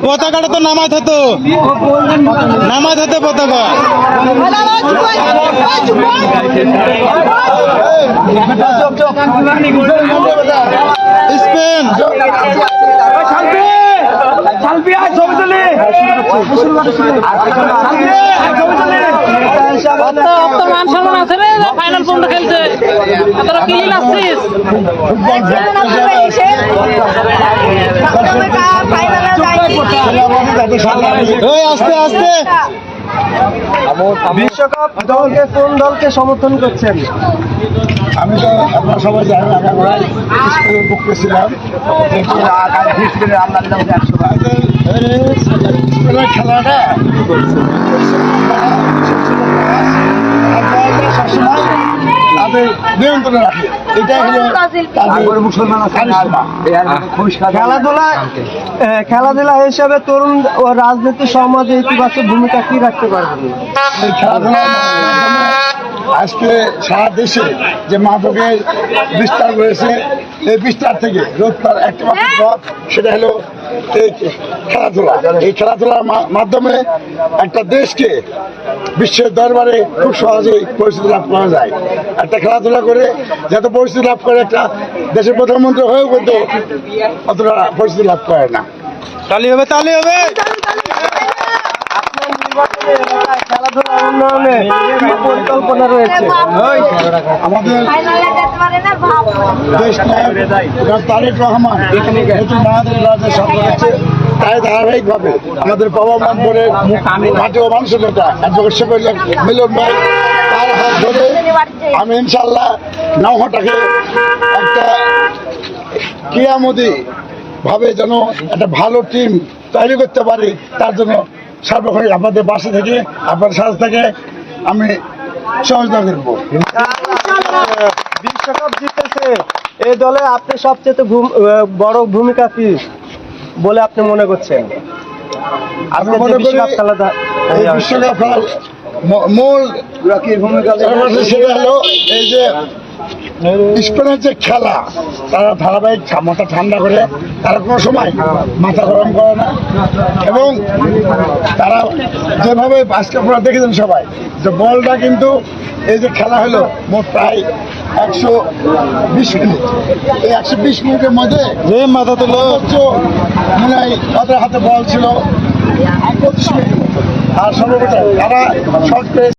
পতাকাটা তো নামাতে হতো পতাকা। স্পেন মান সম্মান আছে রে, ফাইনাল পর্যন্ত খেলছে। তোরা কি লাগছিস? আস্তে আস্তে। বিশ্বকাপ দলকে কোন দলকে সমর্থন করছেন? আমি তো আপনারা সবাই জানেন আগাগোড়ায় স্কুলের পক্ষে ছিলাম। স্কুলের খেলাটা সবসময় তাদের নিয়ন্ত্রণে রাখে, এটাই হলো খেলাধুলা হিসাবে তরুণ ও রাজনীতি সমাজে ইতিবাচক ভূমিকা কি রাখতে পারবেন? এই খেলাধুলার মাধ্যমে আজকে সারা দেশে যে মাদকের বিস্তার রয়েছে, এই বিস্তার থেকে রোধ করার একটা মাত্র পথ, সেটা হলো এই খেলাধুলা। এই খেলাধুলার মাধ্যমে একটা দেশকে বিশ্বের দরবারে খুব সহজেই পরিস্থিতি লাভ করা যায়। একটা খেলাধুলা করে যত পরিস্থিতি লাভ করে একটা দেশের প্রধানমন্ত্রী হয়েও কিন্তু অতটা পরিস্থিতি লাভ করে না। তালি হবে, তালি হবে। খেলাধুলা উন্নয়নে কি পরিকল্পনা রয়েছে? আমাদের দেশ নায়ক তারেক রহমান নতুন বাংলাদেশ রাজ্যের সরকার হচ্ছে, তাই ধারাবাহিকভাবে আমাদের বাবা মানপুরের মাটি ও মানসিকতা অ্যাডভোকেট শফিউল্লাহ মিলন ভাই, তার হাত ধরে আমি ইনশাল্লাহ নওহাটাকে একটা কিয়ামতি ভাবে যেন একটা ভালো টিম তৈরি করতে পারি, তার জন্য সার্বক্ষণিক আপনাদের পাশে থেকে আপনার সাথে থেকে আমি সহযোগিতা করবো। বিশ্বকাপ জিতেছে এই দলে আপনি সবচেয়ে বড় ভূমিকা কি বলে আপনি মনে করছেন? আমি মনে করি এই বিশ্বকাপ খেলার মূল ভূমিকা সেটা হলো এই যে স্পেনের যে খেলা, তারা ধারাবাহিক মাথা ঠান্ডা করে, তারা কোনো সময় মাথা গরম করে না, এবং তারা যেভাবে আজকে আপনারা দেখেছেন সবাই যে বলটা কিন্তু এই যে খেলা হলো মোট প্রায় 120 মিনিট। এই 120 মিনিটের মধ্যে যে মাথা তুলো মনে হয় তাদের হাতে বল ছিল 25 মিনিট, আর সর্বোপরি তারা শর্ট